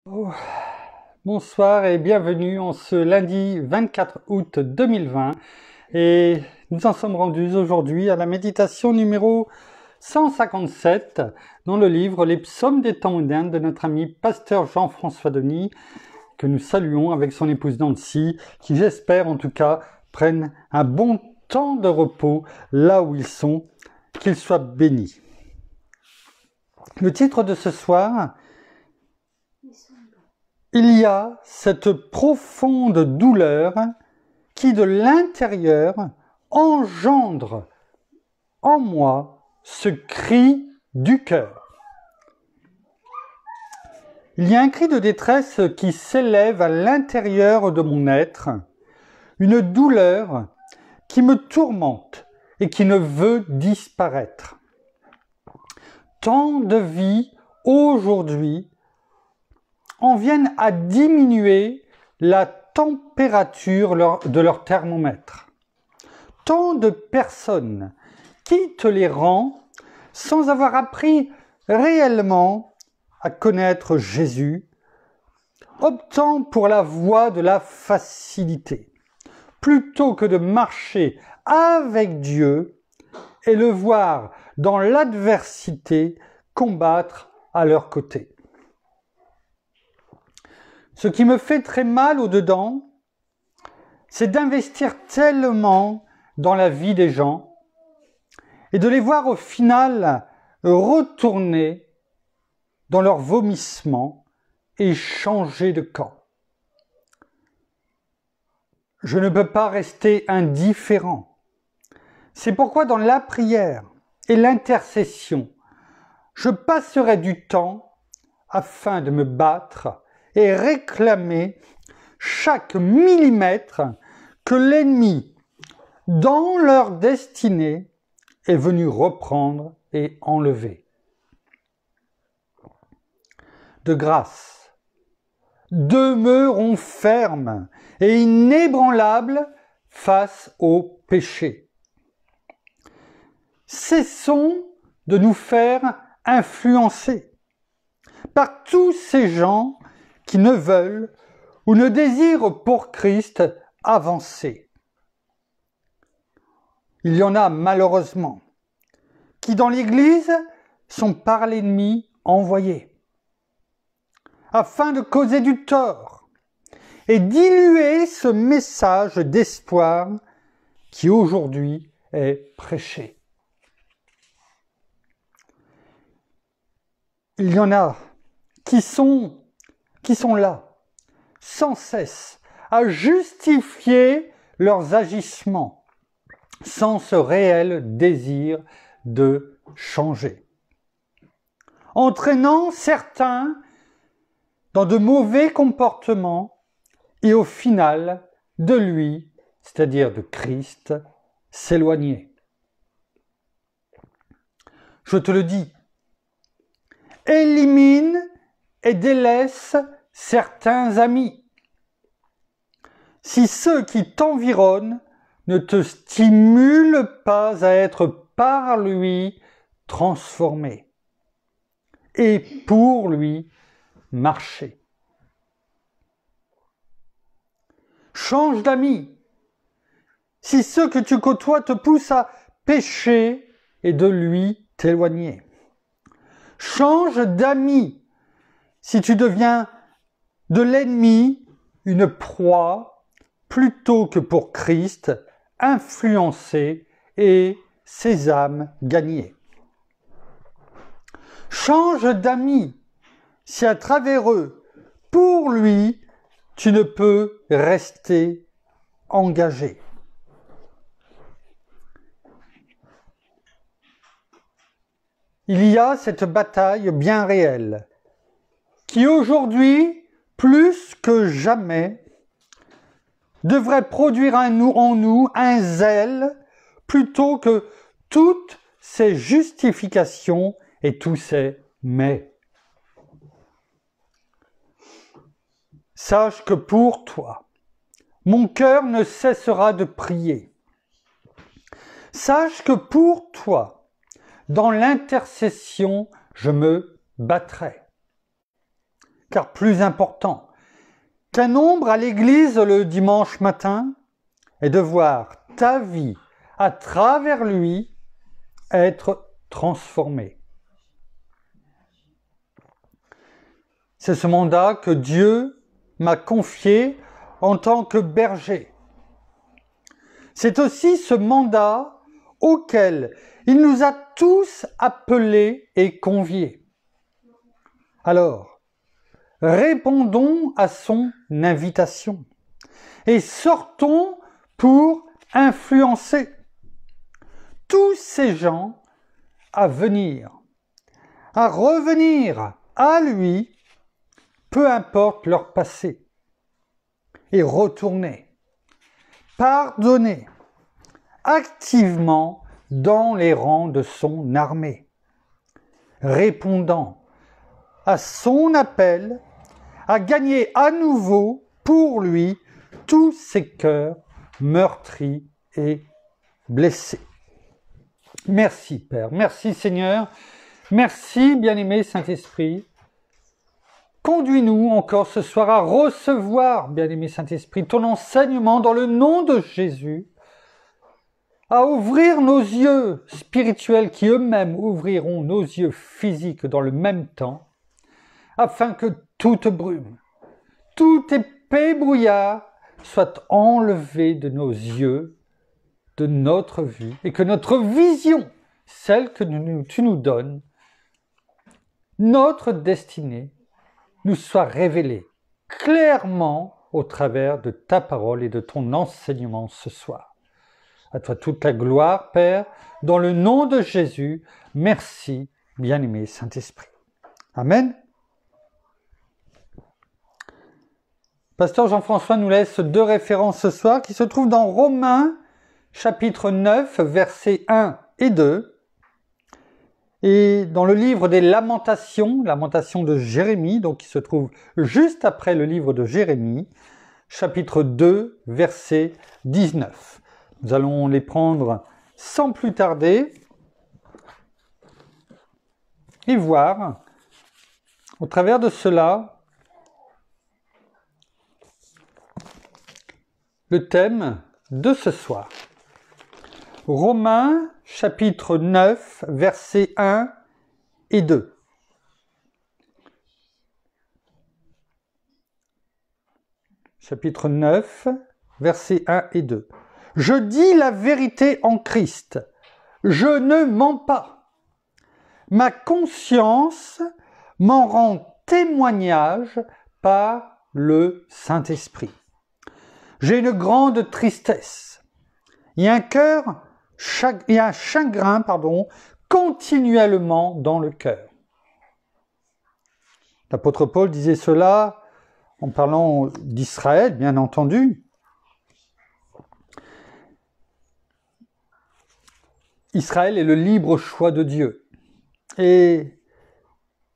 Oh, bonsoir et bienvenue en ce lundi 24 août 2020 et nous en sommes rendus aujourd'hui à la méditation numéro 157 dans le livre Les psaumes des temps modernes de notre ami pasteur Jean-François Denis que nous saluons avec son épouse Nancy qui j'espère en tout cas prennent un bon temps de repos là où ils sont, qu'ils soient bénis. Le titre de ce soir: il y a cette profonde douleur qui de l'intérieur engendre en moi ce cri du cœur. Il y a un cri de détresse qui s'élève à l'intérieur de mon être, une douleur qui me tourmente et qui ne veut disparaître. Tant de vies aujourd'hui en viennent à diminuer la température de leur thermomètre. Tant de personnes quittent les rangs sans avoir appris réellement à connaître Jésus, optant pour la voie de la facilité, plutôt que de marcher avec Dieu et le voir dans l'adversité combattre à leur côté. Ce qui me fait très mal au-dedans, c'est d'investir tellement dans la vie des gens et de les voir au final retourner dans leur vomissement et changer de camp. Je ne peux pas rester indifférent. C'est pourquoi dans la prière et l'intercession, je passerai du temps afin de me battre et réclamer chaque millimètre que l'ennemi, dans leur destinée, est venu reprendre et enlever. De grâce, demeurons fermes et inébranlables face au péché. Cessons de nous faire influencer par tous ces gens qui ne veulent ou ne désirent pour Christ avancer. Il y en a malheureusement qui dans l'Église sont par l'ennemi envoyés afin de causer du tort et diluer ce message d'espoir qui aujourd'hui est prêché. Il y en a qui sont là, sans cesse, à justifier leurs agissements, sans ce réel désir de changer, entraînant certains dans de mauvais comportements et au final, de lui, c'est-à-dire de Christ, s'éloigner. Je te le dis, élimine et délaisse certains amis. Si ceux qui t'environnent ne te stimulent pas à être par lui transformé et pour lui marcher. Change d'amis. Si ceux que tu côtoies te poussent à pécher et de lui t'éloigner. Change d'amis. Si tu deviens de l'ennemi une proie, plutôt que pour Christ, influencer et ses âmes gagnées. Change d'amis si à travers eux, pour lui, tu ne peux rester engagé. Il y a cette bataille bien réelle qui aujourd'hui, plus que jamais, devrait produire en nous un zèle plutôt que toutes ces justifications et tous ces mais. Sache que pour toi, mon cœur ne cessera de prier. Sache que pour toi, dans l'intercession, je me battrai. car plus important qu'un nombre à l'église le dimanche matin est de voir ta vie à travers lui être transformée. C'est ce mandat que Dieu m'a confié en tant que berger. C'est aussi ce mandat auquel il nous a tous appelés et conviés. Alors, répondons à son invitation et sortons pour influencer tous ces gens à venir, à revenir à lui, peu importe leur passé, et retourner, pardonner activement dans les rangs de son armée, répondant à son appel à gagner à nouveau pour lui tous ces cœurs meurtris et blessés. Merci Père, merci Seigneur, merci bien-aimé Saint-Esprit. Conduis-nous encore ce soir à recevoir, bien-aimé Saint-Esprit, ton enseignement dans le nom de Jésus, à ouvrir nos yeux spirituels qui eux-mêmes ouvriront nos yeux physiques dans le même temps, afin que toute brume, toute épais brouillard soit enlevé de nos yeux, de notre vie, et que notre vision, celle que tu nous donnes, notre destinée, nous soit révélée clairement au travers de ta parole et de ton enseignement ce soir. À toi toute la gloire, Père, dans le nom de Jésus. Merci, bien-aimé Saint-Esprit. Amen. Pasteur Jean-François nous laisse 2 références ce soir qui se trouvent dans Romains, chapitre 9, versets 1 et 2. Et dans le livre des Lamentations, Lamentations de Jérémie, donc qui se trouve juste après le livre de Jérémie, chapitre 2, verset 19. Nous allons les prendre sans plus tarder et voir, au travers de cela, le thème de ce soir. Romains, chapitre 9, versets 1 et 2. Chapitre 9, versets 1 et 2. Je dis la vérité en Christ, je ne mens pas. Ma conscience m'en rend témoignage par le Saint-Esprit. J'ai une grande tristesse et un chagrin, continuellement dans le cœur. L'apôtre Paul disait cela en parlant d'Israël, bien entendu. Israël est le libre choix de Dieu. Et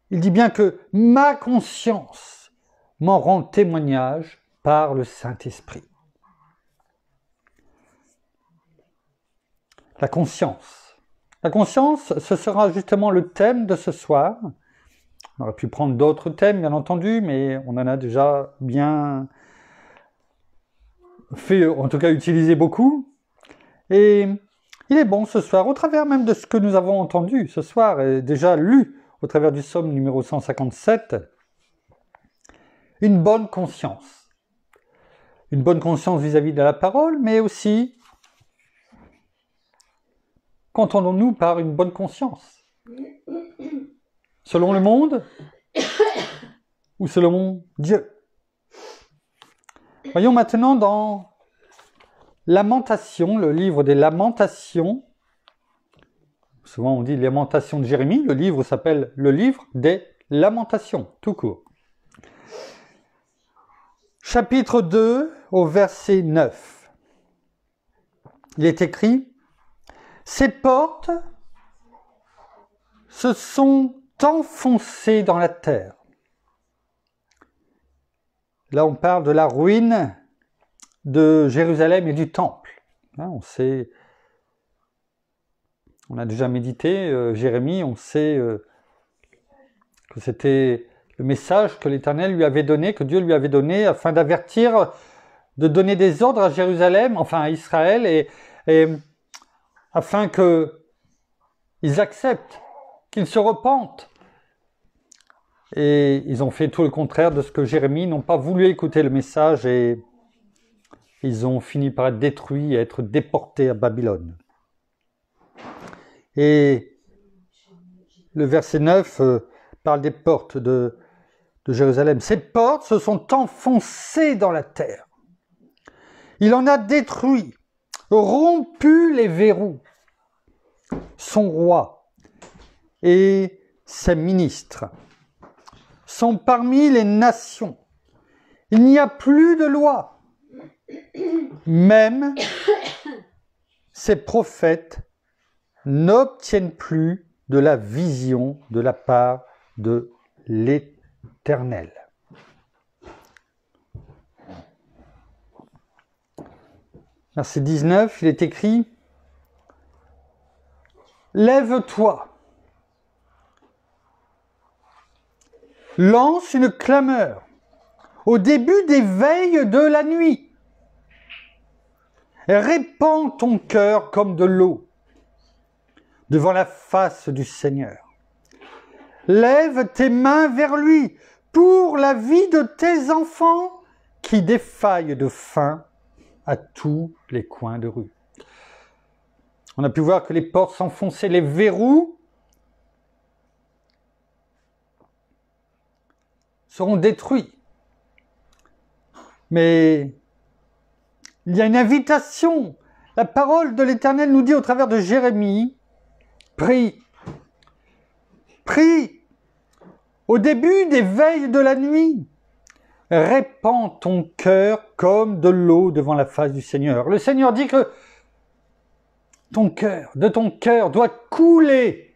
il dit bien que ma conscience m'en rend témoignage par le Saint-Esprit. La conscience. La conscience, ce sera justement le thème de ce soir. On aurait pu prendre d'autres thèmes, bien entendu, mais on en a déjà bien fait, en tout cas utilisé beaucoup. Et il est bon ce soir, au travers même de ce que nous avons entendu ce soir, et déjà lu au travers du psaume numéro 157, une bonne conscience. Une bonne conscience vis-à-vis de la parole, mais aussi qu'entendons-nous par une bonne conscience? Selon le monde ou selon Dieu? Voyons maintenant dans Lamentations, le livre des Lamentations. Souvent on dit Lamentations de Jérémie, le livre s'appelle le livre des Lamentations, tout court. Chapitre 2 au verset 9. Il est écrit: ces portes se sont enfoncées dans la terre. Là, on parle de la ruine de Jérusalem et du temple. On a déjà médité Jérémie, on sait que c'était le message que l'Éternel lui avait donné, que Dieu lui avait donné, afin d'avertir, de donner des ordres à Jérusalem, enfin à Israël, et afin qu'ils acceptent, qu'ils se repentent. Et ils ont fait tout le contraire de ce que Jérémie, n'ont pas voulu écouter le message et ils ont fini par être détruits et être déportés à Babylone. Et le verset 9 parle des portes de Jérusalem. Ces portes se sont enfoncées dans la terre. Il en a détruit, rompu les verrous. Son roi et ses ministres sont parmi les nations. Il n'y a plus de loi. Même ces prophètes n'obtiennent plus de la vision de la part de l'Éternel. Verset 19, il est écrit « Lève-toi, lance une clameur au début des veilles de la nuit. Répands ton cœur comme de l'eau devant la face du Seigneur. Lève tes mains vers lui pour la vie de tes enfants qui défaillent de faim à tous les coins de rue. » On a pu voir que les portes s'enfonçaient, les verrous seront détruits. Mais il y a une invitation. La parole de l'Éternel nous dit au travers de Jérémie, prie, prie, au début des veilles de la nuit, répands ton cœur comme de l'eau devant la face du Seigneur. Le Seigneur dit que de ton cœur doit couler,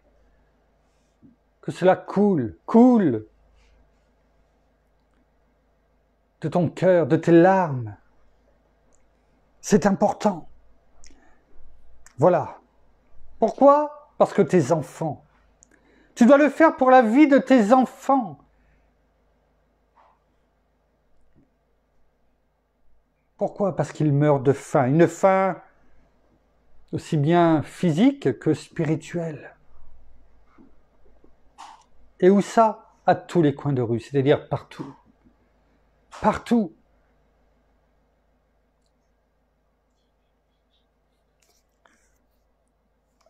que cela coule de ton cœur, de tes larmes. C'est important. Voilà. Pourquoi? Parce que tes enfants. Tu dois le faire pour la vie de tes enfants. Pourquoi? Parce qu'ils meurent de faim. Une faim aussi bien physique que spirituelle. Et où ça? À tous les coins de rue, c'est-à-dire partout. Partout.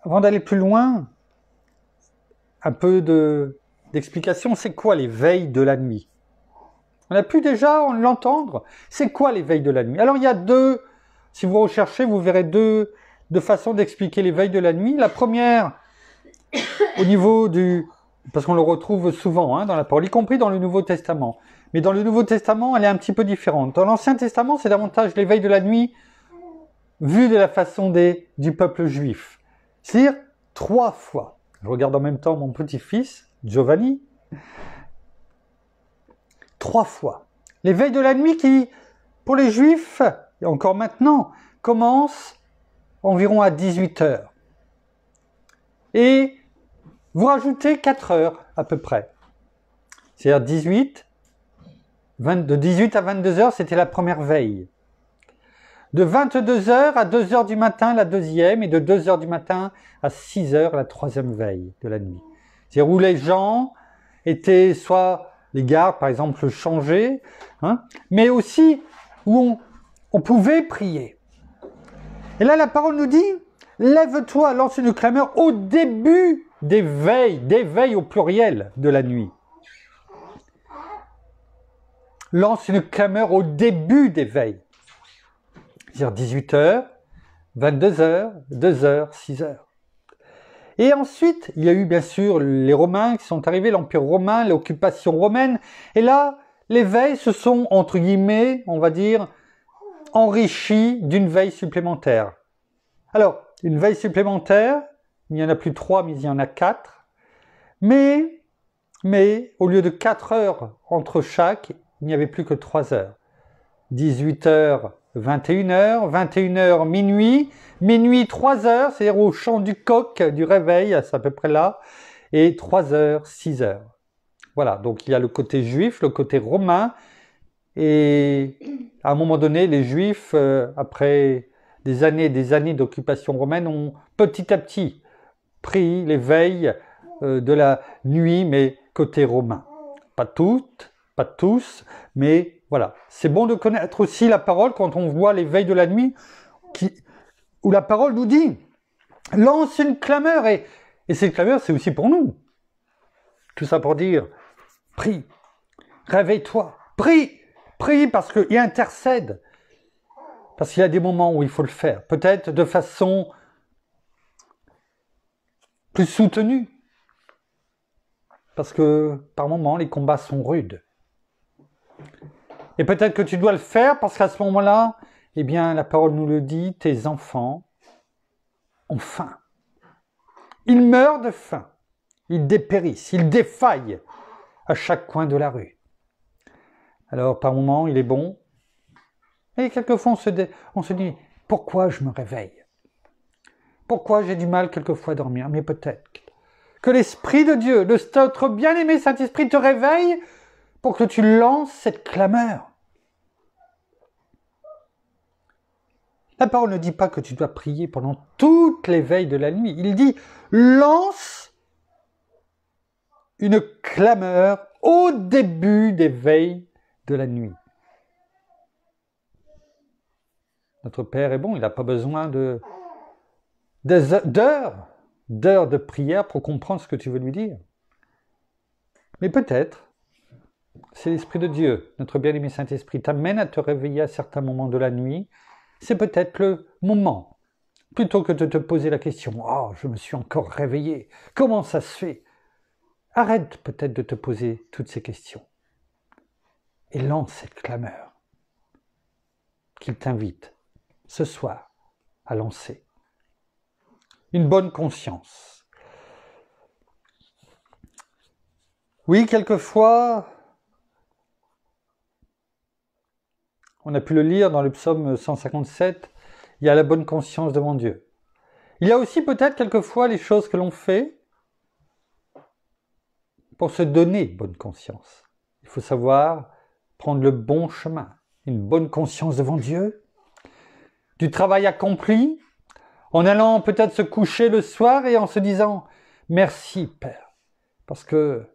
Avant d'aller plus loin, un peu d'explication. C'est quoi les veilles de la nuit? On a pu déjà l'entendre. C'est quoi les veilles de la nuit? Alors il y a deux, si vous recherchez, vous verrez deux façons d'expliquer les veilles de la nuit. La première, au niveau parce qu'on le retrouve souvent dans la parole, y compris dans le Nouveau Testament. Mais dans le Nouveau Testament, elle est un petit peu différente. Dans l'Ancien Testament, c'est davantage les veilles de la nuit vues de la façon du peuple juif. C'est-à-dire 3 fois. Je regarde en même temps mon petit-fils, Giovanni. 3 fois. Les veilles de la nuit qui, pour les Juifs, et encore maintenant, commencent environ à 18 heures. Et vous rajoutez 4 heures à peu près. C'est-à-dire de 18 à 22 heures, c'était la première veille. De 22 heures à 2 heures du matin, la deuxième, et de 2 heures du matin à 6 heures, la troisième veille de la nuit. C'est-à-dire où les gens étaient soit les gardes, par exemple, changés, mais aussi où on pouvait prier. Et là, la parole nous dit, lève-toi, lance une clameur au début des veilles au pluriel de la nuit. Lance une clameur au début des veilles. C'est-à-dire 18 heures, 22 heures, 2 heures, 6 heures. Et ensuite, il y a eu bien sûr les Romains qui sont arrivés, l'Empire romain, l'occupation romaine. Et là, les veilles se sont, entre guillemets, on va dire, enrichies d'une veille supplémentaire. Alors, une veille supplémentaire, il n'y en a plus 3, mais il y en a 4. Mais au lieu de 4 heures entre chaque, il n'y avait plus que 3 heures. 18 heures, 21 heures, 21 heures, minuit, 3 heures, c'est-à-dire au chant du coq, du réveil, c'est à peu près là, et 3 heures, 6 heures. Voilà, donc il y a le côté juif, le côté romain, et à un moment donné, les Juifs, après des années d'occupation romaine, ont petit à petit pris l'éveil de la nuit, mais côté romain. Pas toutes, pas tous, mais voilà. C'est bon de connaître aussi la parole quand on voit l'éveil de la nuit, où la parole nous dit « lance une clameur ». Et cette clameur, c'est aussi pour nous. Tout ça pour dire « prie, réveille-toi, prie ». Prie parce qu'il intercède, parce qu'il y a des moments où il faut le faire, peut-être de façon plus soutenue, parce que par moments les combats sont rudes. Et peut-être que tu dois le faire parce qu'à ce moment-là, eh bien la parole nous le dit, tes enfants ont faim. Ils meurent de faim, ils dépérissent, ils défaillent à chaque coin de la rue. Alors par moments il est bon. Et quelquefois, on se dit, pourquoi je me réveille? Pourquoi j'ai du mal quelquefois à dormir? Mais peut-être que l'Esprit de Dieu, notre bien-aimé Saint-Esprit te réveille pour que tu lances cette clameur. La parole ne dit pas que tu dois prier pendant toutes les veilles de la nuit. Il dit, lance une clameur au début des veilles de la nuit. Notre Père est bon, il n'a pas besoin d'heures de prière pour comprendre ce que tu veux lui dire. Mais peut-être, c'est l'Esprit de Dieu, notre bien-aimé Saint-Esprit, t'amène à te réveiller à certains moments de la nuit. C'est peut-être le moment, plutôt que de te poser la question « Oh, je me suis encore réveillé, comment ça se fait ?» Arrête peut-être de te poser toutes ces questions et lance cette clameur qu'il t'invite ce soir à lancer. Une bonne conscience. Oui, quelquefois, on a pu le lire dans le psaume 157, il y a la bonne conscience devant Dieu. Il y a aussi peut-être quelquefois les choses que l'on fait pour se donner bonne conscience. Il faut savoir prendre le bon chemin, une bonne conscience devant Dieu, du travail accompli, en allant peut-être se coucher le soir et en se disant « Merci Père, parce que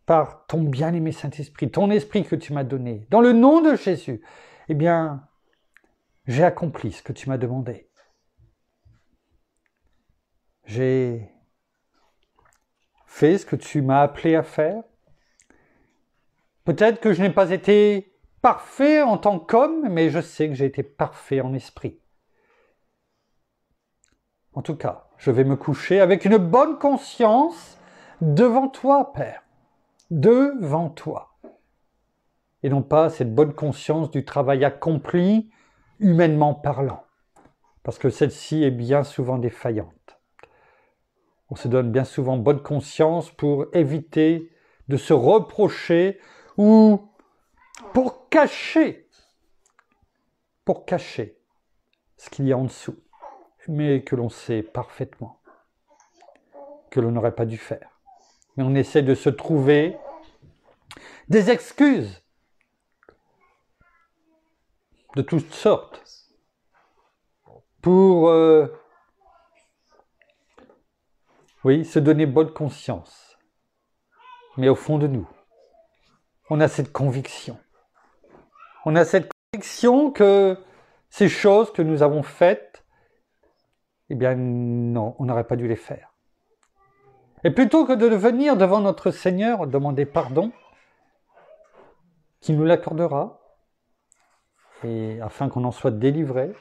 par ton bien-aimé Saint-Esprit, ton esprit que tu m'as donné, dans le nom de Jésus, eh bien, j'ai accompli ce que tu m'as demandé. J'ai fait ce que tu m'as appelé à faire. Peut-être que je n'ai pas été parfait en tant qu'homme, mais je sais que j'ai été parfait en esprit. En tout cas, je vais me coucher avec une bonne conscience devant toi, Père. Devant toi. Et non pas cette bonne conscience du travail accompli, humainement parlant. Parce que celle-ci est bien souvent défaillante. On se donne bien souvent bonne conscience pour éviter de se reprocher ou pour cacher ce qu'il y a en dessous, mais que l'on sait parfaitement que l'on n'aurait pas dû faire. Mais on essaie de se trouver des excuses de toutes sortes pour se donner bonne conscience. Mais au fond de nous, on a cette conviction. On a cette conviction que ces choses que nous avons faites, eh bien non, on n'aurait pas dû les faire. Et plutôt que de venir devant notre Seigneur demander pardon, qui nous l'accordera, et afin qu'on en soit délivré,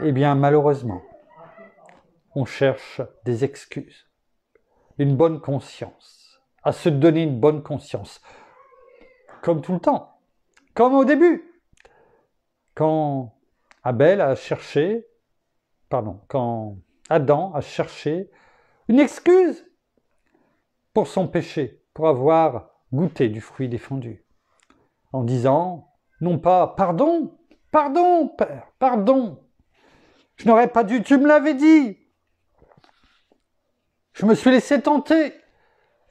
eh bien malheureusement, on cherche des excuses, une bonne conscience, à se donner une bonne conscience, comme tout le temps, comme au début, quand Adam a cherché une excuse pour son péché, pour avoir goûté du fruit défendu, en disant, non pas « Pardon, pardon, Père, pardon, je n'aurais pas dû, tu me l'avais dit, je me suis laissé tenter,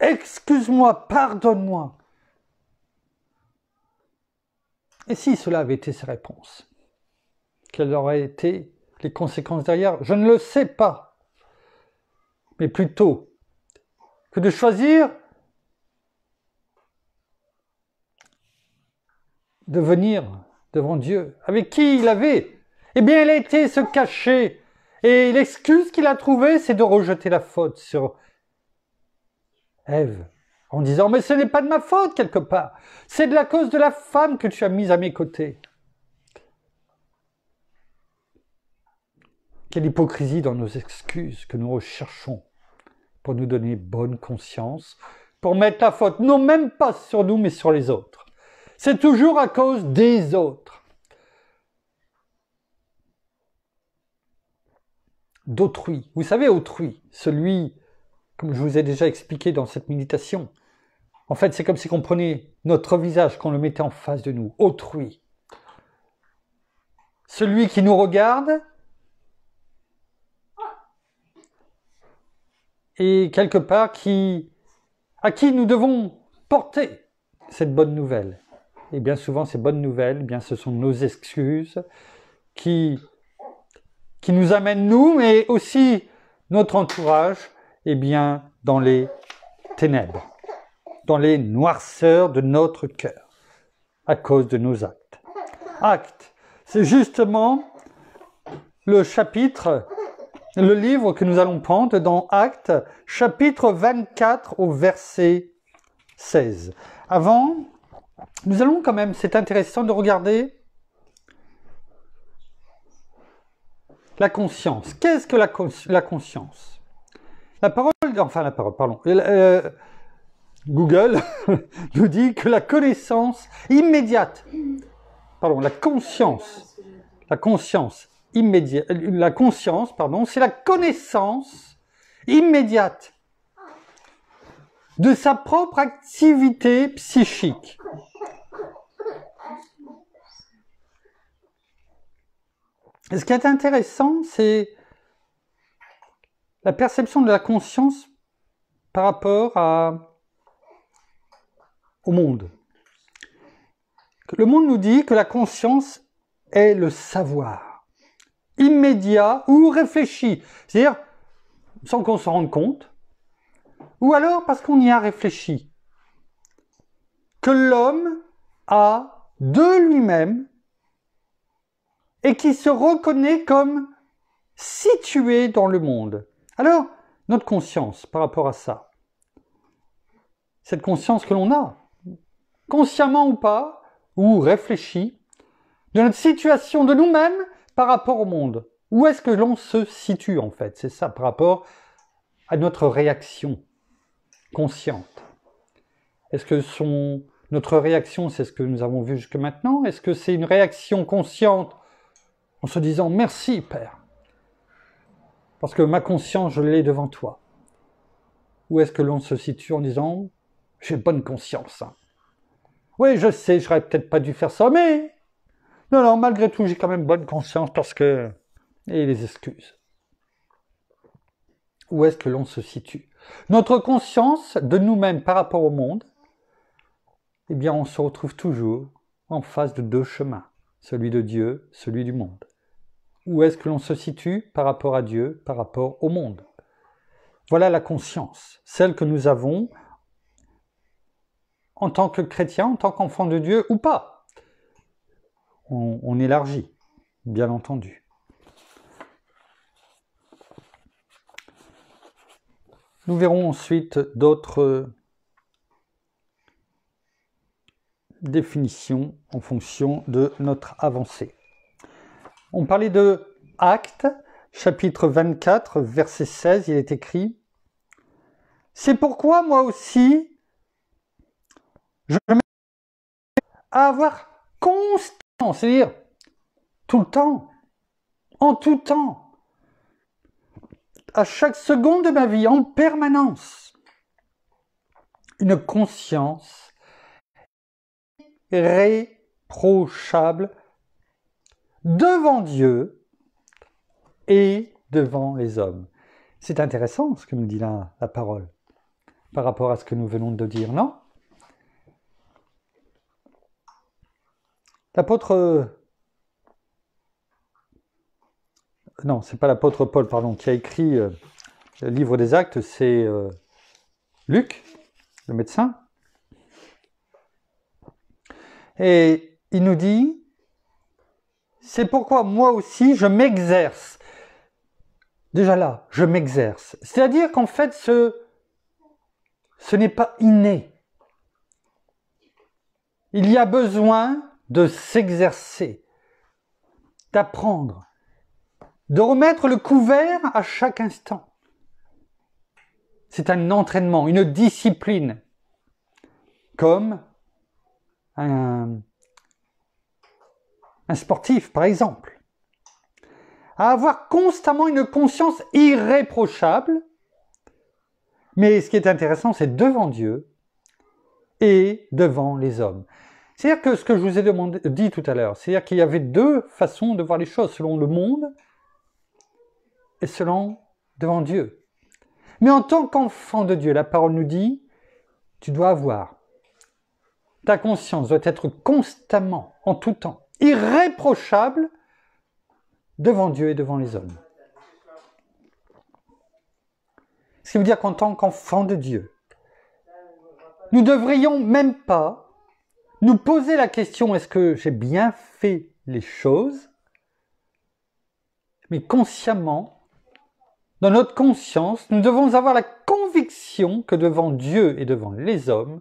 excuse-moi, pardonne-moi. Et si cela avait été ses réponses? Quelles auraient été les conséquences derrière? Je ne le sais pas. Mais plutôt que de choisir de venir devant Dieu, avec qui il avait, eh bien, il a été se cacher. Et l'excuse qu'il a trouvée, c'est de rejeter la faute sur Ève, en disant, mais ce n'est pas de ma faute quelque part, c'est de la cause de la femme que tu as mise à mes côtés. Quelle hypocrisie dans nos excuses que nous recherchons pour nous donner bonne conscience, pour mettre la faute non même pas sur nous, mais sur les autres. C'est toujours à cause des autres. D'autrui. Vous savez, autrui, celui, comme je vous ai déjà expliqué dans cette méditation, en fait, c'est comme si on prenait notre visage, qu'on le mettait en face de nous. Autrui. Celui qui nous regarde et quelque part à qui nous devons porter cette bonne nouvelle. Et bien souvent, ces bonnes nouvelles, eh bien, ce sont nos excuses qui nous amènent, nous, mais aussi notre entourage, eh bien, dans les ténèbres, dans les noirceurs de notre cœur, à cause de nos actes. Actes, c'est justement le livre que nous allons prendre dans Actes, chapitre 24 au verset 16. Avant, nous allons quand même, c'est intéressant de regarder la conscience. Qu'est-ce que la conscience? Google nous dit que la connaissance immédiate, la conscience immédiate, c'est la connaissance immédiate de sa propre activité psychique. Et ce qui est intéressant, c'est la perception de la conscience par rapport au monde. Le monde nous dit que la conscience est le savoir, immédiat ou réfléchi, c'est-à-dire sans qu'on s'en rende compte, ou alors parce qu'on y a réfléchi, que l'homme a de lui-même et qui se reconnaît comme situé dans le monde. Alors, notre conscience par rapport à ça, cette conscience que l'on a, consciemment ou pas, ou réfléchie, de notre situation de nous-mêmes par rapport au monde. Où est-ce que l'on se situe en fait? C'est ça, par rapport à notre réaction consciente. Est-ce que notre réaction, c'est ce que nous avons vu jusque maintenant? Est-ce que c'est une réaction consciente en se disant « Merci Père, parce que ma conscience, je l'ai devant toi » Ou est-ce que l'on se situe en disant « J'ai bonne conscience hein. Oui, je sais, j'aurais peut-être pas dû faire ça, mais non, malgré tout, j'ai quand même bonne conscience parce que... » Et les excuses. Où est-ce que l'on se situe? Notre conscience de nous-mêmes par rapport au monde, eh bien, on se retrouve toujours en face de deux chemins, celui de Dieu, celui du monde. Où est-ce que l'on se situe par rapport à Dieu, par rapport au monde? Voilà la conscience, celle que nous avons en tant que chrétien, en tant qu'enfant de Dieu ou pas. On élargit, bien entendu. Nous verrons ensuite d'autres définitions en fonction de notre avancée. On parlait de Actes, chapitre 24, verset 16, il est écrit « C'est pourquoi moi aussi, je me mets à avoir constance, c'est-à-dire tout le temps, en tout temps, à chaque seconde de ma vie, en permanence, une conscience irréprochable devant Dieu et devant les hommes. » C'est intéressant ce que nous dit là la parole. par rapport à ce que nous venons de dire, non? L'apôtre... Non, c'est pas l'apôtre Paul, pardon, qui a écrit le livre des Actes, c'est Luc, le médecin. Et il nous dit, c'est pourquoi moi aussi je m'exerce. Déjà là, je m'exerce. C'est-à-dire qu'en fait, ce n'est pas inné. Il y a besoin de s'exercer, d'apprendre, de remettre le couvert à chaque instant. C'est un entraînement, une discipline, comme un sportif, par exemple. À avoir constamment une conscience irréprochable, mais ce qui est intéressant, c'est devant Dieu et devant les hommes. C'est-à-dire que ce que je vous ai dit tout à l'heure, c'est-à-dire qu'il y avait deux façons de voir les choses, selon le monde et selon devant Dieu. Mais en tant qu'enfant de Dieu, la parole nous dit, tu dois avoir, ta conscience doit être constamment, en tout temps, irréprochable devant Dieu et devant les hommes. Ce qui veut dire qu'en tant qu'enfant de Dieu, nous ne devrions même pas nous poser la question, est-ce que j'ai bien fait les choses? Mais consciemment, dans notre conscience, nous devons avoir la conviction que devant Dieu et devant les hommes,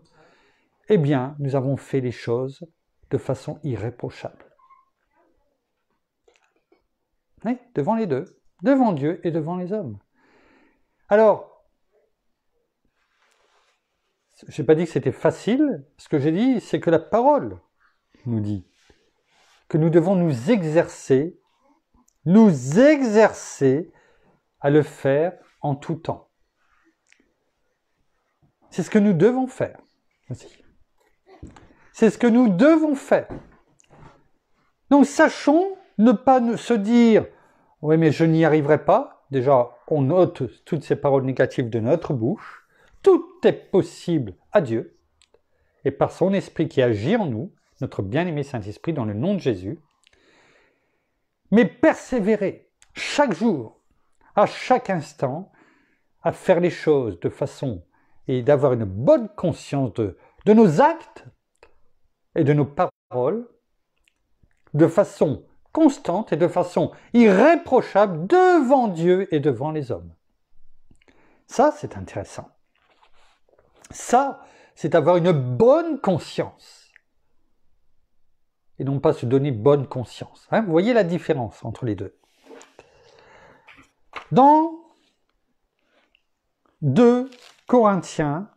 eh bien, nous avons fait les choses de façon irréprochable. Oui, devant les deux, devant Dieu et devant les hommes. Alors, je n'ai pas dit que c'était facile, ce que j'ai dit, c'est que la parole nous dit que nous devons nous exercer à le faire en tout temps. C'est ce que nous devons faire aussi. C'est ce que nous devons faire. Donc sachons ne pas se dire « oui mais je n'y arriverai pas ». Déjà, on note toutes ces paroles négatives de notre bouche. Tout est possible à Dieu et par son esprit qui agit en nous, notre bien-aimé Saint-Esprit, dans le nom de Jésus. Mais persévérer chaque jour, à chaque instant, à faire les choses de façon et d'avoir une bonne conscience de nos actes et de nos paroles, de façon constante et de façon irréprochable devant Dieu et devant les hommes. Ça, c'est intéressant. Ça, c'est avoir une bonne conscience. Et non pas se donner bonne conscience. Vous voyez la différence entre les deux. Dans 2 Corinthiens,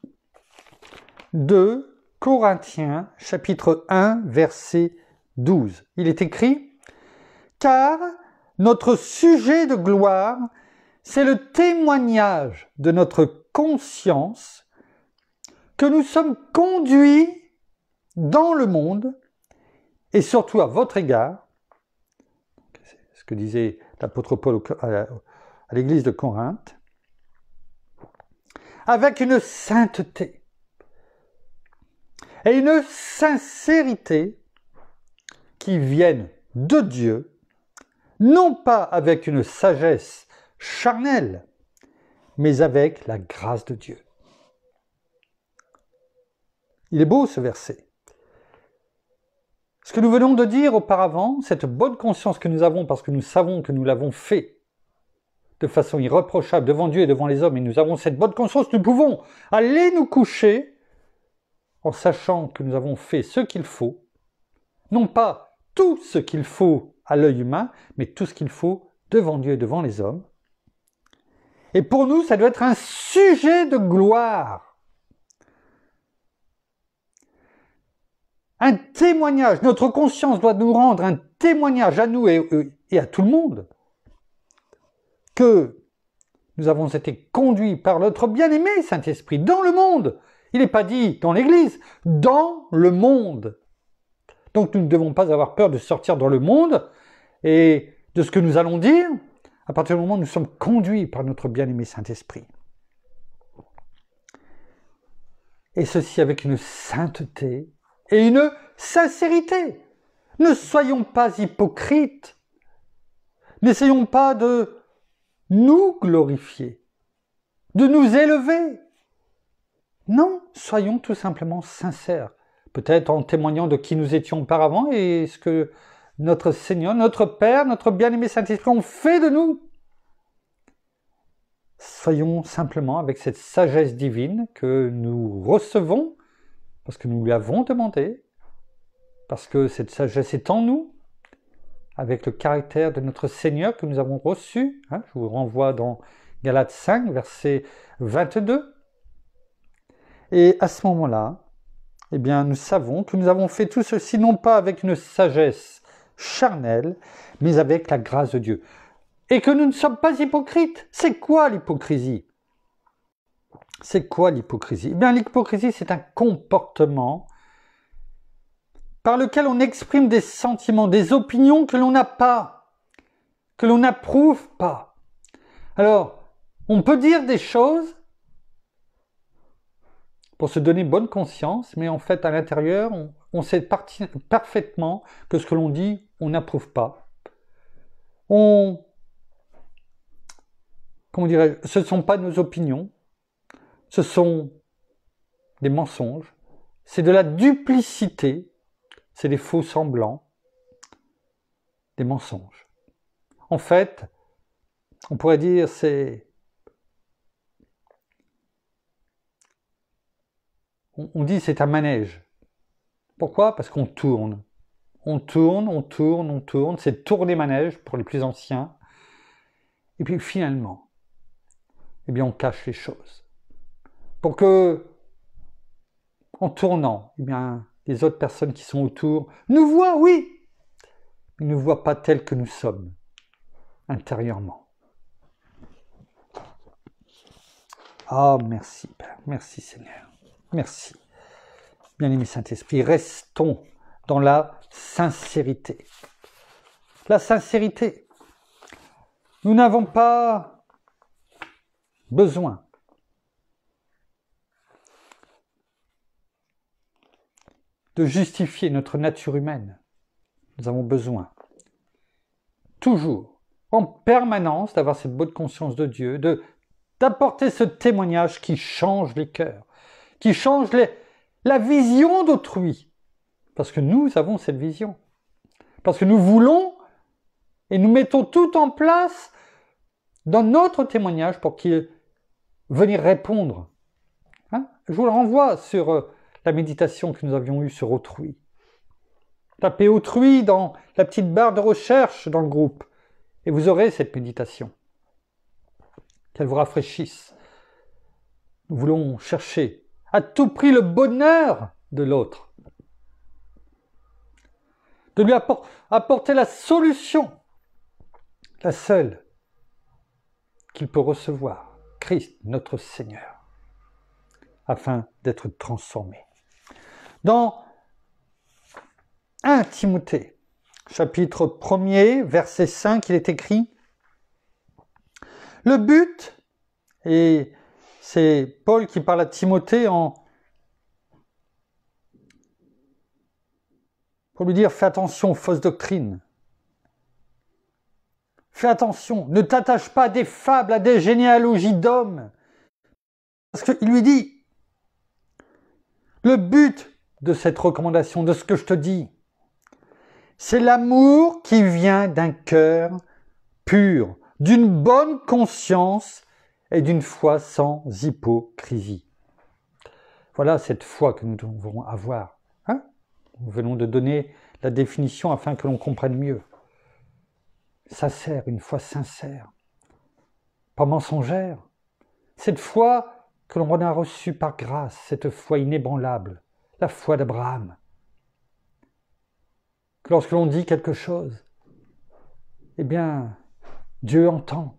chapitre 1, verset 12, il est écrit « Car notre sujet de gloire, c'est le témoignage de notre conscience que nous sommes conduits dans le monde, et surtout à votre égard, c'est ce que disait l'apôtre Paul à l'église de Corinthe, avec une sainteté et une sincérité qui viennent de Dieu, non pas avec une sagesse charnelle, mais avec la grâce de Dieu. Il est beau ce verset. Ce que nous venons de dire auparavant, cette bonne conscience que nous avons parce que nous savons que nous l'avons fait de façon irréprochable devant Dieu et devant les hommes, et nous avons cette bonne conscience, nous pouvons aller nous coucher en sachant que nous avons fait ce qu'il faut, non pas tout ce qu'il faut à l'œil humain, mais tout ce qu'il faut devant Dieu et devant les hommes. Et pour nous, ça doit être un sujet de gloire. Un témoignage, notre conscience doit nous rendre un témoignage à nous et à tout le monde que nous avons été conduits par notre bien-aimé Saint-Esprit dans le monde. Il n'est pas dit dans l'Église, dans le monde. Donc nous ne devons pas avoir peur de sortir dans le monde et de ce que nous allons dire à partir du moment où nous sommes conduits par notre bien-aimé Saint-Esprit. et ceci avec une sainteté et une sincérité. Ne soyons pas hypocrites. N'essayons pas de nous glorifier, de nous élever. Non, soyons tout simplement sincères. Peut-être en témoignant de qui nous étions auparavant et ce que notre Seigneur, notre Père, notre bien-aimé Saint-Esprit ont fait de nous. Soyons simplement avec cette sagesse divine que nous recevons, parce que nous lui avons demandé, parce que cette sagesse est en nous, avec le caractère de notre Seigneur que nous avons reçu. Je vous renvoie dans Galates 5, verset 22. Et à ce moment-là, eh bien, nous savons que nous avons fait tout ceci non pas avec une sagesse charnelle, mais avec la grâce de Dieu. Et que nous ne sommes pas hypocrites. C'est quoi l'hypocrisie? C'est quoi l'hypocrisie? Eh bien, l'hypocrisie, c'est un comportement par lequel on exprime des sentiments, des opinions que l'on n'a pas, que l'on n'approuve pas. Alors, on peut dire des choses pour se donner bonne conscience, mais en fait, à l'intérieur, on sait parfaitement que ce que l'on dit, on n'approuve pas. Comment dirais-je, ce ne sont pas nos opinions, ce sont des mensonges, c'est de la duplicité, c'est des faux semblants, des mensonges. En fait, on pourrait dire on dit c'est un manège. Pourquoi? Parce qu'on tourne. On tourne, c'est tourner manège pour les plus anciens. Et puis finalement, eh bien on cache les choses. Pour que, en tournant, eh bien, les autres personnes qui sont autour nous voient, oui, mais ne nous voient pas tels que nous sommes, intérieurement. Ah, merci Père, merci Seigneur, merci. Bien-aimé Saint-Esprit, restons dans la sincérité. La sincérité. Nous n'avons pas besoin de justifier notre nature humaine. Nous avons besoin, toujours, en permanence, d'avoir cette bonne conscience de Dieu, d'apporter ce témoignage qui change les cœurs, qui change la vision d'autrui. Parce que nous avons cette vision. Parce que nous voulons et nous mettons tout en place dans notre témoignage pour qu'il venir répondre. Je vous le renvoie sur la méditation que nous avions eue sur autrui. Tapez autrui dans la petite barre de recherche dans le groupe et vous aurez cette méditation. Qu'elle vous rafraîchisse. Nous voulons chercher à tout prix le bonheur de l'autre. De lui apporter la solution, la seule qu'il peut recevoir, Christ, notre Seigneur, afin d'être transformé. Dans 1 Timothée, chapitre 1er, verset 5, il est écrit « Le but, et c'est Paul qui parle à Timothée pour lui dire « Fais attention aux fausses doctrines. Fais attention, ne t'attache pas à des fables, à des généalogies d'hommes. » Parce qu'il lui dit « Le but de cette recommandation, de ce que je te dis, c'est l'amour qui vient d'un cœur pur, d'une bonne conscience et d'une foi sans hypocrisie. » Voilà cette foi que nous devons avoir. Nous venons de donner la définition afin que l'on comprenne mieux. Sincère, une foi sincère, pas mensongère. Cette foi que l'on a reçue par grâce, cette foi inébranlable, la foi d'Abraham. Que lorsque l'on dit quelque chose, eh bien, Dieu entend.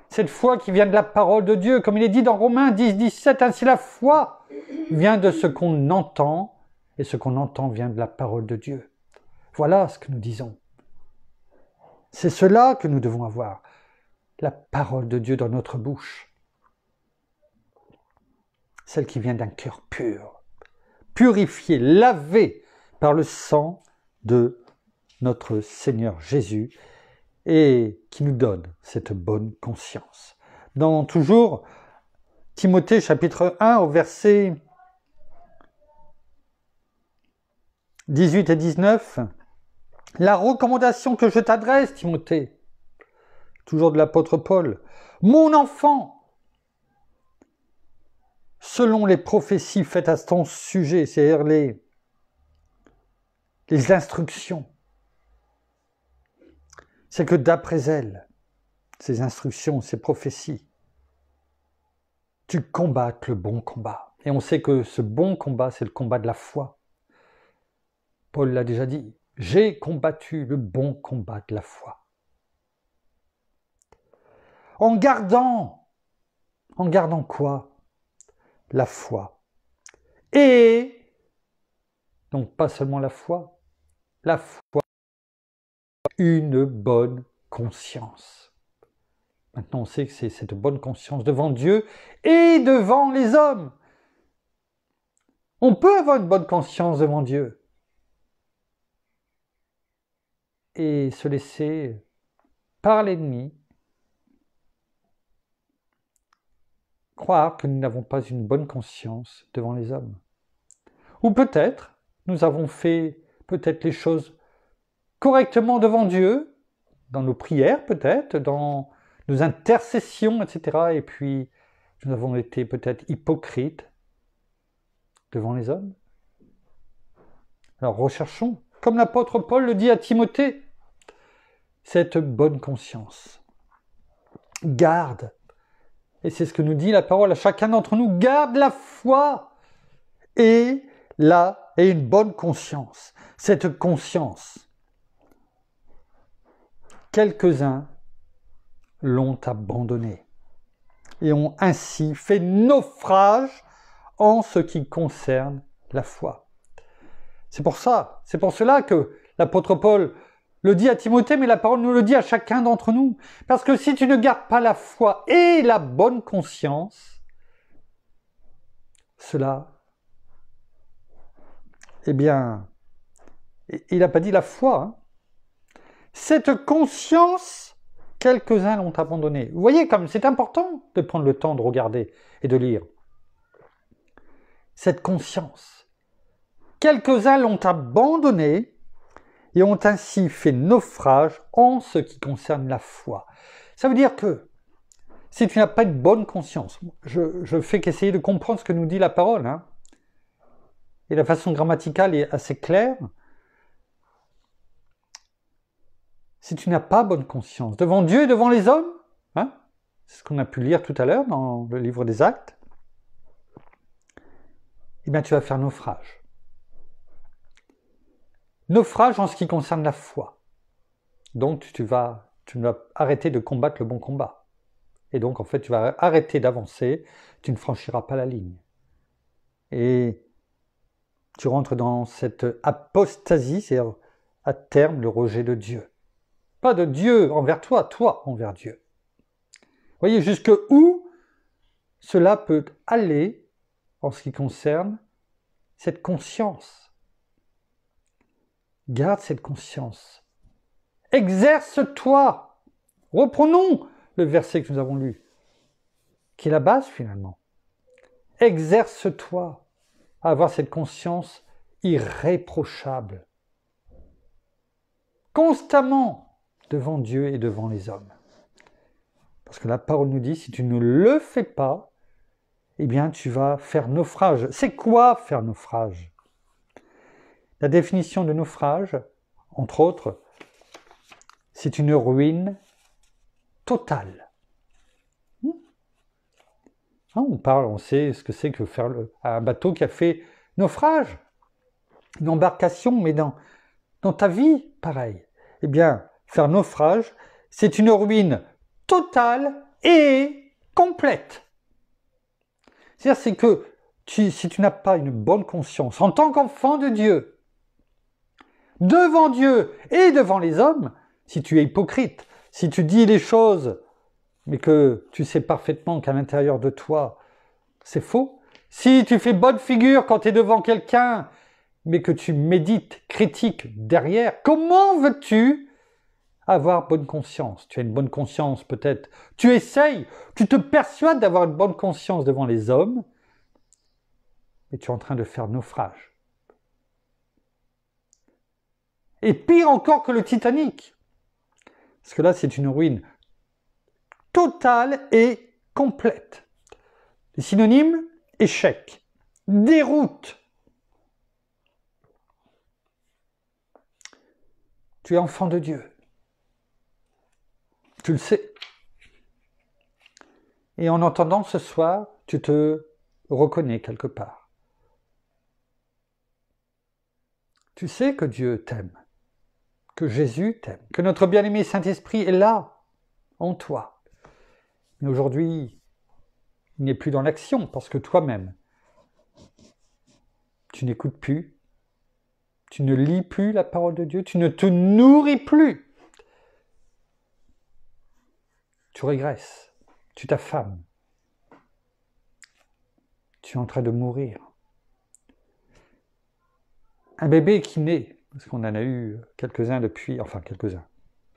Cette foi qui vient de la parole de Dieu, comme il est dit dans Romains 10, 17, ainsi la foi vient de ce qu'on entend, et ce qu'on entend vient de la parole de Dieu. Voilà ce que nous disons. C'est cela que nous devons avoir, la parole de Dieu dans notre bouche. celle qui vient d'un cœur pur, purifié, lavé par le sang de notre Seigneur Jésus et qui nous donne cette bonne conscience. Dans toujours Timothée chapitre 1 au verset 18 et 19, la recommandation que je t'adresse, Timothée, toujours de l'apôtre Paul, mon enfant, selon les prophéties faites à ton sujet, c'est-à-dire les instructions, c'est que d'après elles, ces instructions, ces prophéties, tu combattes le bon combat. Et on sait que ce bon combat, c'est le combat de la foi. Paul l'a déjà dit, j'ai combattu le bon combat de la foi. En gardant quoi? La foi. Et, donc pas seulement la foi, une bonne conscience. Maintenant, on sait que c'est cette bonne conscience devant Dieu et devant les hommes. On peut avoir une bonne conscience devant Dieu et se laisser par l'ennemi croire que nous n'avons pas une bonne conscience devant les hommes. Ou peut-être, nous avons fait peut-être les choses correctement devant Dieu, dans nos prières peut-être, dans nos intercessions, etc. Et puis, nous avons été peut-être hypocrites devant les hommes. Alors recherchons, comme l'apôtre Paul le dit à Timothée, cette bonne conscience. Garde, et c'est ce que nous dit la parole à chacun d'entre nous, garde la foi et une bonne conscience. Cette conscience, quelques-uns l'ont abandonnée et ont ainsi fait naufrage en ce qui concerne la foi. C'est pour cela que l'apôtre Paul le dit à Timothée, mais la parole nous le dit à chacun d'entre nous. Parce que si tu ne gardes pas la foi et la bonne conscience, cela, eh bien, il n'a pas dit la foi. Hein. Cette conscience, quelques-uns l'ont abandonnée. Vous voyez comme c'est important de prendre le temps de regarder et de lire. Cette conscience, quelques-uns l'ont abandonnée et ont ainsi fait naufrage en ce qui concerne la foi. Ça veut dire que si tu n'as pas une bonne conscience, je fais qu'essayer de comprendre ce que nous dit la parole, hein, et la façon grammaticale est assez claire. Si tu n'as pas bonne conscience devant Dieu et devant les hommes, hein, c'est ce qu'on a pu lire tout à l'heure dans le livre des Actes, eh bien tu vas faire naufrage. Naufrage en ce qui concerne la foi. Donc tu vas arrêter de combattre le bon combat. Et donc en fait tu vas arrêter d'avancer, tu ne franchiras pas la ligne. Et tu rentres dans cette apostasie, c'est-à-dire à terme le rejet de Dieu. Pas de Dieu envers toi, toi envers Dieu. Vous voyez jusque où cela peut aller en ce qui concerne cette conscience. Garde cette conscience. Exerce-toi. Reprenons le verset que nous avons lu, qui est la base finalement. Exerce-toi à avoir cette conscience irréprochable. Constamment devant Dieu et devant les hommes. Parce que la parole nous dit, si tu ne le fais pas, eh bien tu vas faire naufrage. C'est quoi faire naufrage ? La définition de naufrage, entre autres, c'est une ruine totale. On sait ce que c'est que faire un bateau qui a fait naufrage. Une embarcation, mais dans ta vie, pareil. Eh bien, faire naufrage, c'est une ruine totale et complète. C'est-à-dire, c'est que si tu n'as pas une bonne conscience en tant qu'enfant de Dieu, devant Dieu et devant les hommes, si tu es hypocrite, si tu dis les choses, mais que tu sais parfaitement qu'à l'intérieur de toi, c'est faux, Si tu fais bonne figure quand tu es devant quelqu'un, mais que tu médites, critiques derrière, comment veux-tu avoir bonne conscience? Tu as une bonne conscience peut-être. Tu essayes, tu te persuades d'avoir une bonne conscience devant les hommes, mais tu es en train de faire naufrage. Et pire encore que le Titanic. Parce que là, c'est une ruine totale et complète. Les synonymes, échec, déroute. Tu es enfant de Dieu. Tu le sais. Et en entendant ce soir, tu te reconnais quelque part. Tu sais que Dieu t'aime, que Jésus t'aime, que notre bien-aimé Saint-Esprit est là, en toi. Mais aujourd'hui, il n'est plus dans l'action parce que toi-même, tu n'écoutes plus, tu ne lis plus la parole de Dieu, tu ne te nourris plus. Tu régresses, tu t'affames, tu es en train de mourir. Un bébé qui naît, parce qu'on en a eu quelques-uns depuis, enfin quelques-uns,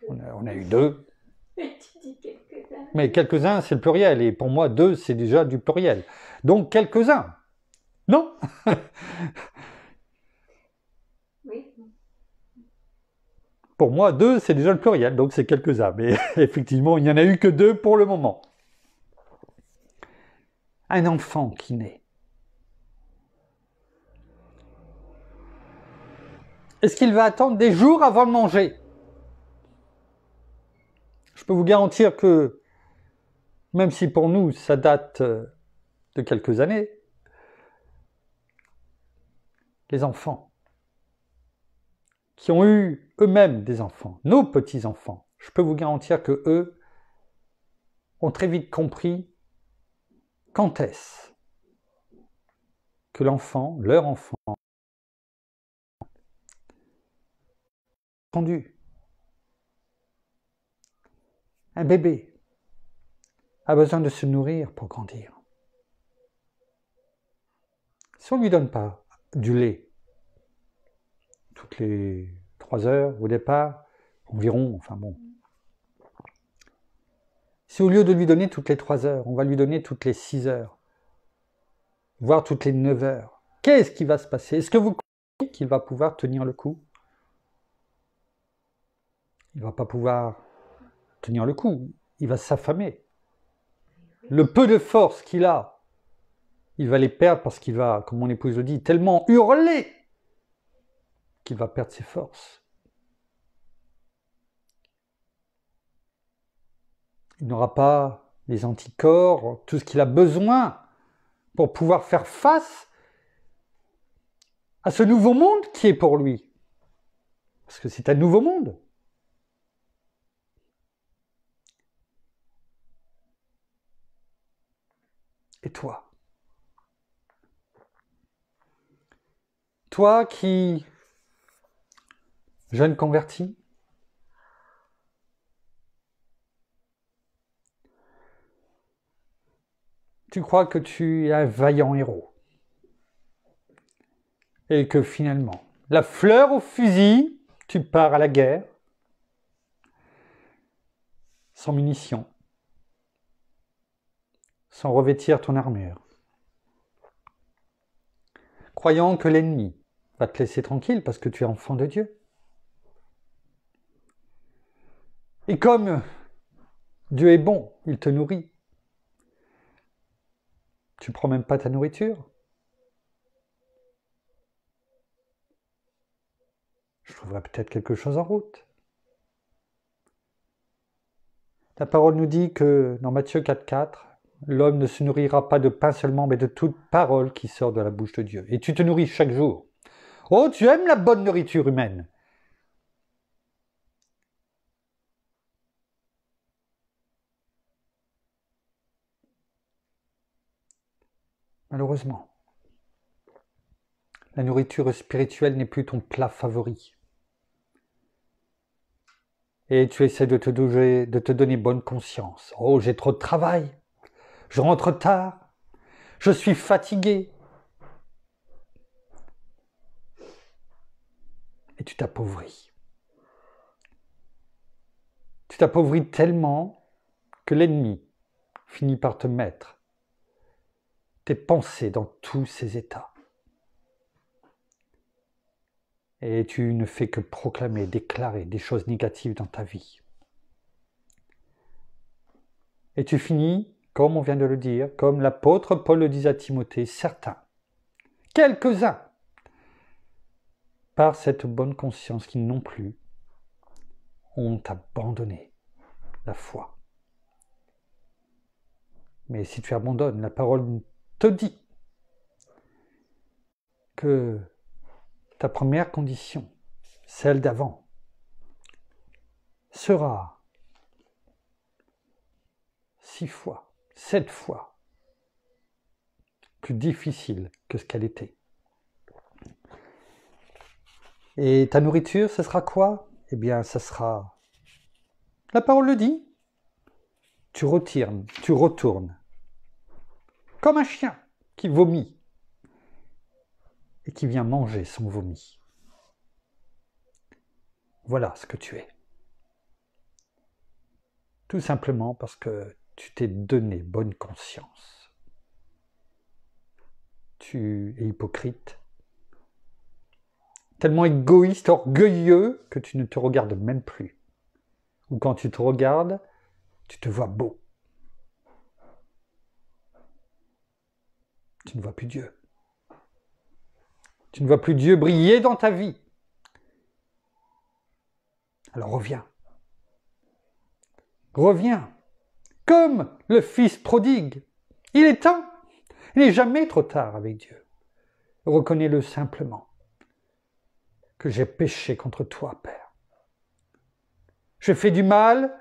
on a eu 2. Mais tu dis quelques-uns. Mais quelques-uns, c'est le pluriel, et pour moi, 2, c'est déjà du pluriel. Donc quelques-uns. Non? Oui. Pour moi, 2, c'est déjà le pluriel, donc c'est quelques-uns. Mais effectivement, il n'y en a eu que 2 pour le moment. Un enfant qui naît. Est-ce qu'il va attendre des jours avant de manger? Je peux vous garantir que, même si pour nous, ça date de quelques années, les enfants qui ont eu eux-mêmes des enfants, nos petits-enfants, je peux vous garantir que eux ont très vite compris quand est-ce que l'enfant, leur enfant, entendu. Un bébé a besoin de se nourrir pour grandir. Si on ne lui donne pas du lait toutes les 3 heures au départ, environ, enfin bon. Si au lieu de lui donner toutes les 3 heures, on va lui donner toutes les 6 heures, voire toutes les 9 heures, qu'est-ce qui va se passer? Est-ce que vous croyez qu'il va pouvoir tenir le coup? Il ne va pas pouvoir tenir le coup, il va s'affamer. Le peu de force qu'il a, il va les perdre parce qu'il va, comme mon épouse le dit, tellement hurler qu'il va perdre ses forces. Il n'aura pas les anticorps, tout ce qu'il a besoin pour pouvoir faire face à ce nouveau monde qui est pour lui. Parce que c'est un nouveau monde. Et toi? Toi qui, jeune converti, tu crois que tu es un vaillant héros. Et que finalement, la fleur au fusil, tu pars à la guerre, sans munitions, sans revêtir ton armure, croyant que l'ennemi va te laisser tranquille parce que tu es enfant de Dieu. Et comme Dieu est bon, il te nourrit, tu ne prends même pas ta nourriture. Je trouverai peut-être quelque chose en route. La parole nous dit que dans Matthieu 4,4, l'homme ne se nourrira pas de pain seulement, mais de toute parole qui sort de la bouche de Dieu. Et tu te nourris chaque jour. Oh, tu aimes la bonne nourriture humaine. Malheureusement, la nourriture spirituelle n'est plus ton plat favori. Et tu essaies de te donner bonne conscience. Oh, j'ai trop de travail. Je rentre tard. Je suis fatigué. Et tu t'appauvris. Tu t'appauvris tellement que l'ennemi finit par te mettre tes pensées dans tous ces états. Et tu ne fais que proclamer, déclarer des choses négatives dans ta vie. Et tu finis, comme on vient de le dire, comme l'apôtre Paul le disait à Timothée, certains, quelques-uns, par cette bonne conscience qui non plus ont abandonné la foi. Mais si tu abandonnes, la parole te dit que ta première condition, celle d'avant, sera 6 fois, 7 fois plus difficile que ce qu'elle était. Et ta nourriture, ce sera quoi? Eh bien, ce sera... La parole le dit. Tu retournes. Comme un chien qui vomit et qui vient manger son vomi. Voilà ce que tu es. Tout simplement parce que tu t'es donné bonne conscience. Tu es hypocrite, tellement égoïste, orgueilleux, que tu ne te regardes même plus. Ou quand tu te regardes, tu te vois beau. Tu ne vois plus Dieu. Tu ne vois plus Dieu briller dans ta vie. Alors reviens. Reviens. Comme le fils prodigue. Il est temps. Il n'est jamais trop tard avec Dieu. Reconnais-le simplement. Que j'ai péché contre toi, Père. J'ai fait du mal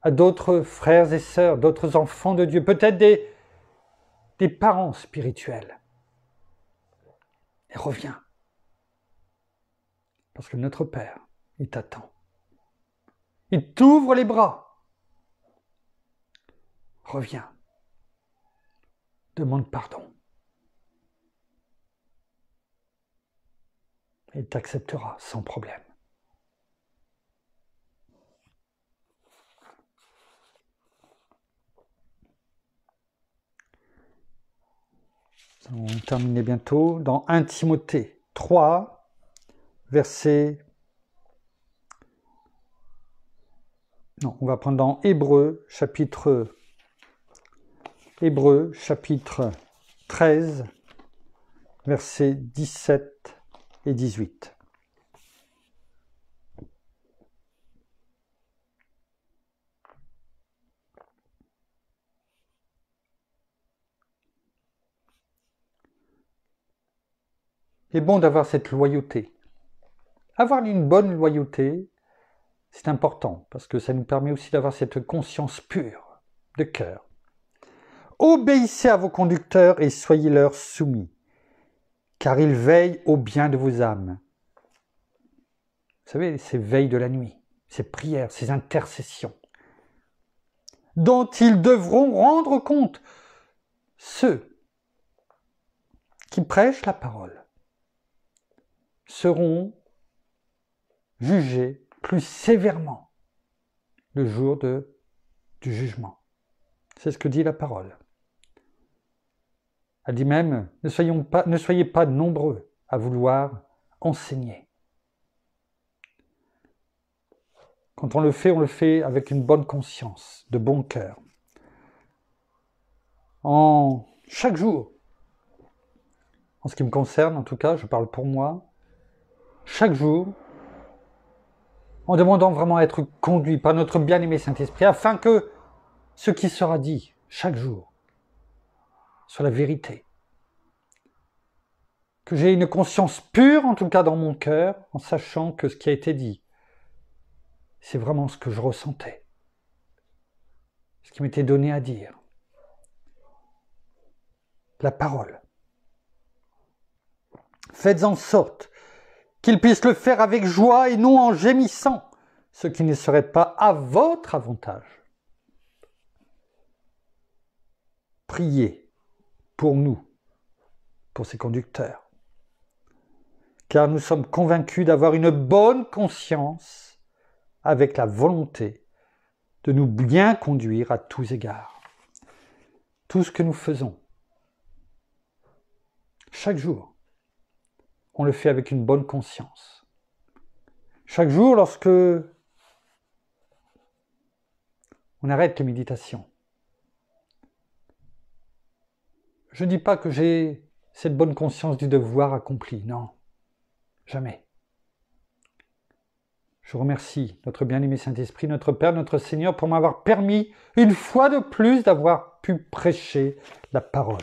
à d'autres frères et sœurs, d'autres enfants de Dieu, peut-être des parents spirituels. Et reviens. Parce que notre Père, il t'attend. Il t'ouvre les bras. Reviens. Demande pardon. Et il t'acceptera sans problème. On va terminer bientôt dans 1 Timothée 3, verset... Non, on va prendre dans Hébreux, chapitre 13, versets 17 et 18. Il est bon d'avoir cette loyauté. Avoir une bonne loyauté, c'est important, parce que ça nous permet aussi d'avoir cette conscience pure de cœur. Obéissez à vos conducteurs et soyez-leur soumis, car ils veillent au bien de vos âmes. Vous savez, ces veilles de la nuit, ces prières, ces intercessions, dont ils devront rendre compte. Ceux qui prêchent la parole seront jugés plus sévèrement le jour du jugement. C'est ce que dit la parole. Elle dit même, ne soyez pas nombreux à vouloir enseigner. Quand on le fait avec une bonne conscience, de bon cœur. Chaque jour, en ce qui me concerne, en tout cas, je parle pour moi, chaque jour, en demandant vraiment à être conduit par notre bien-aimé Saint-Esprit, afin que ce qui sera dit chaque jour soit la vérité. Que j'ai une conscience pure, en tout cas dans mon cœur, en sachant que ce qui a été dit, c'est vraiment ce que je ressentais, ce qui m'était donné à dire. La parole. Faites en sorte qu'ils puissent le faire avec joie et non en gémissant, ce qui ne serait pas à votre avantage. Priez pour nous, pour ces conducteurs. Car nous sommes convaincus d'avoir une bonne conscience avec la volonté de nous bien conduire à tous égards. Tout ce que nous faisons, chaque jour, on le fait avec une bonne conscience. Chaque jour, lorsque on arrête les méditations, je ne dis pas que j'ai cette bonne conscience du devoir accompli, non, jamais. Je remercie notre bien-aimé Saint-Esprit, notre Père, notre Seigneur, pour m'avoir permis, une fois de plus, d'avoir pu prêcher la parole.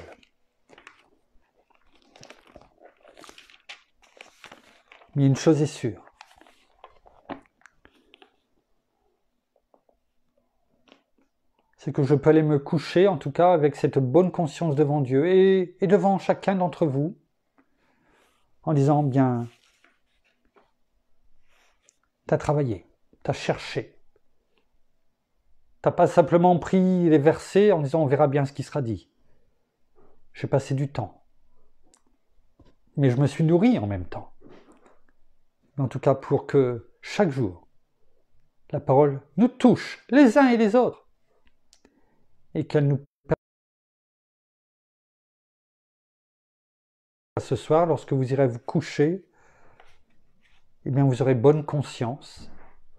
Mais une chose est sûre, c'est que je peux aller me coucher, en tout cas, avec cette bonne conscience devant Dieu et devant chacun d'entre vous, en disant, bien, t'as travaillé, t'as cherché. T'as pas simplement pris les versets en disant, on verra bien ce qui sera dit. J'ai passé du temps. Mais je me suis nourri en même temps. En tout cas, pour que chaque jour, la parole nous touche, les uns et les autres, et qu'elle nous permette ce soir, lorsque vous irez vous coucher, eh bien vous aurez bonne conscience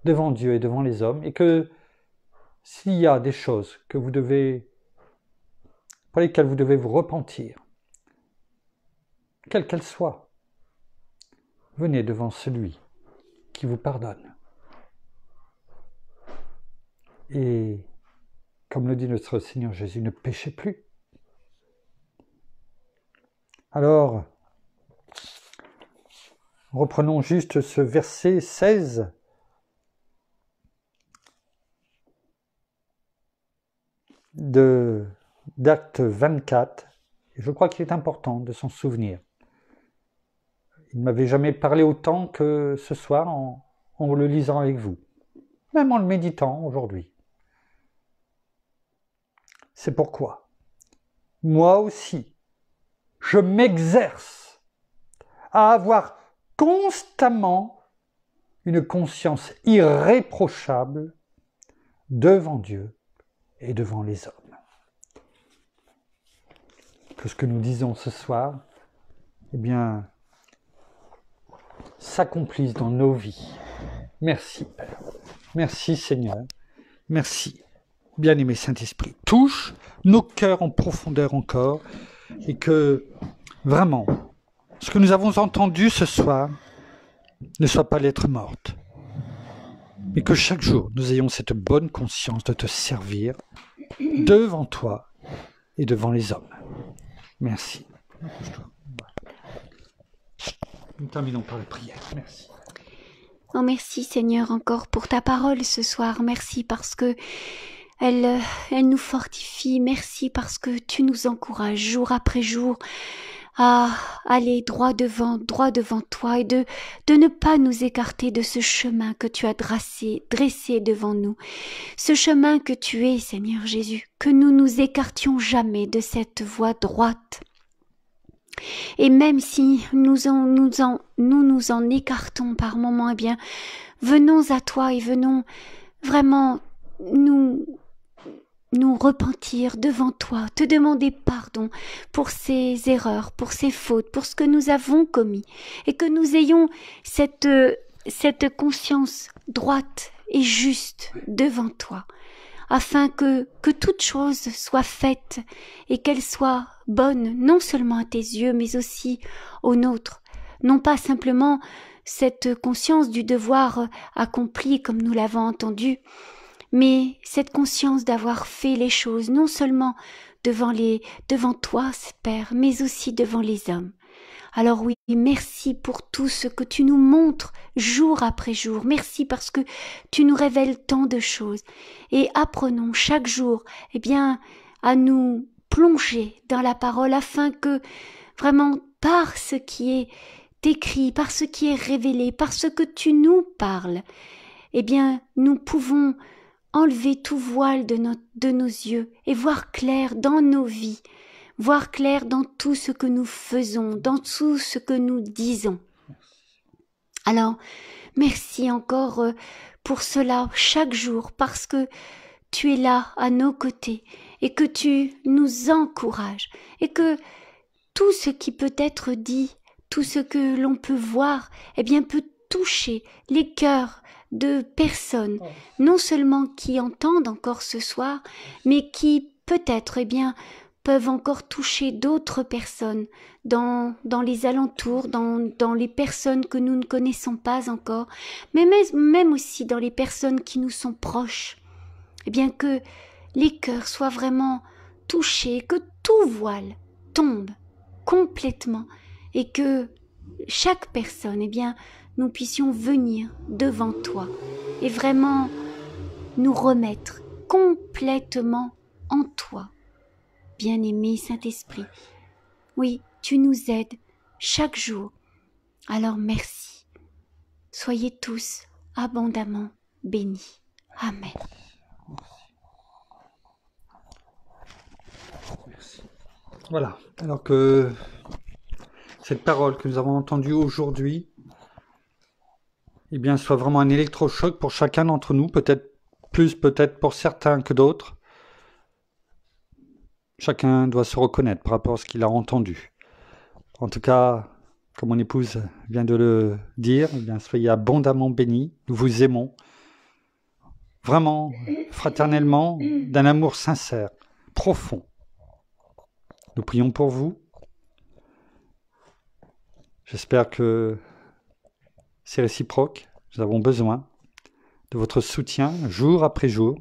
devant Dieu et devant les hommes, et que s'il y a des choses que vous devez, pour lesquelles vous devez vous repentir, quelles qu'elles soient, venez devant celui qui vous pardonne. Et comme le dit notre Seigneur Jésus, ne péchez plus. Alors, reprenons juste ce verset 16 d'Actes 24. Et je crois qu'il est important de s'en souvenir. Il ne m'avait jamais parlé autant que ce soir en le lisant avec vous, même en le méditant aujourd'hui. C'est pourquoi, moi aussi, je m'exerce à avoir constamment une conscience irréprochable devant Dieu et devant les hommes. Que ce que nous disons ce soir, eh bien, s'accomplisse dans nos vies. Merci Père, merci Seigneur, merci bien-aimé Saint-Esprit. Touche nos cœurs en profondeur encore, et que vraiment, ce que nous avons entendu ce soir ne soit pas lettre morte, mais que chaque jour nous ayons cette bonne conscience de te servir devant toi et devant les hommes. Merci. Nous terminons par la prière. Merci. Oh, merci Seigneur encore pour ta parole ce soir. Merci parce que elle nous fortifie. Merci parce que tu nous encourages jour après jour à aller droit devant toi et de ne pas nous écarter de ce chemin que tu as dressé devant nous. Ce chemin que tu es, Seigneur Jésus, que nous nous écartions jamais de cette voie droite. Et même si nous nous en écartons par moments, eh bien, venons à toi et venons vraiment nous repentir devant toi, te demander pardon pour ces erreurs, pour ces fautes, pour ce que nous avons commis, et que nous ayons cette conscience droite et juste devant toi, afin que toute chose soit faite et qu'elle soit bonne, non seulement à tes yeux, mais aussi aux nôtres. Non pas simplement cette conscience du devoir accompli comme nous l'avons entendu, mais cette conscience d'avoir fait les choses non seulement devant toi, Père, mais aussi devant les hommes. Alors oui, merci pour tout ce que tu nous montres jour après jour. Merci parce que tu nous révèles tant de choses. Et apprenons chaque jour, eh bien, à nous plonger dans la parole afin que, vraiment, par ce qui est écrit, par ce qui est révélé, par ce que tu nous parles, eh bien, nous pouvons enlever tout voile de nos yeux et voir clair dans nos vies. voir clair dans tout ce que nous faisons, dans tout ce que nous disons. Alors, merci encore pour cela chaque jour, parce que tu es là à nos côtés et que tu nous encourages et que tout ce qui peut être dit, tout ce que l'on peut voir, eh bien peut toucher les cœurs de personnes, non seulement qui entendent encore ce soir, mais qui peut-être, eh bien, peuvent encore toucher d'autres personnes dans les alentours, dans les personnes que nous ne connaissons pas encore, mais même aussi dans les personnes qui nous sont proches. Eh bien, que les cœurs soient vraiment touchés, que tout voile tombe complètement et que chaque personne, eh bien, nous puissions venir devant toi et vraiment nous remettre complètement en toi. Bien-aimé Saint-Esprit, oui, tu nous aides chaque jour. Alors merci. Soyez tous abondamment bénis. Amen. Merci. Voilà. Alors que cette parole que nous avons entendue aujourd'hui, eh bien, soit vraiment un électrochoc pour chacun d'entre nous, peut-être plus, peut-être pour certains que d'autres. Chacun doit se reconnaître par rapport à ce qu'il a entendu. En tout cas, comme mon épouse vient de le dire, eh bien, soyez abondamment bénis. Nous vous aimons vraiment, fraternellement, d'un amour sincère, profond. Nous prions pour vous. J'espère que c'est réciproque. Nous avons besoin de votre soutien jour après jour.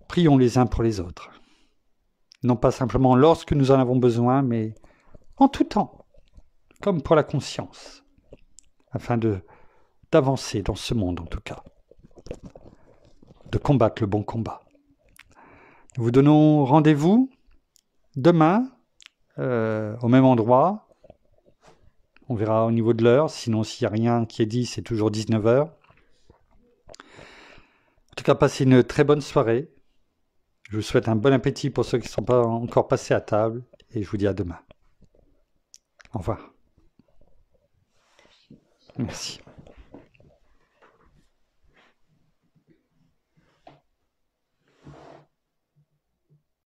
Prions les uns pour les autres. Non pas simplement lorsque nous en avons besoin, mais en tout temps, comme pour la conscience, afin d'avancer dans ce monde en tout cas, de combattre le bon combat. Nous vous donnons rendez-vous demain, au même endroit. On verra au niveau de l'heure, sinon s'il n'y a rien qui est dit, c'est toujours 19h. En tout cas, passez une très bonne soirée. Je vous souhaite un bon appétit pour ceux qui ne sont pas encore passés à table, et je vous dis à demain. Au revoir. Merci.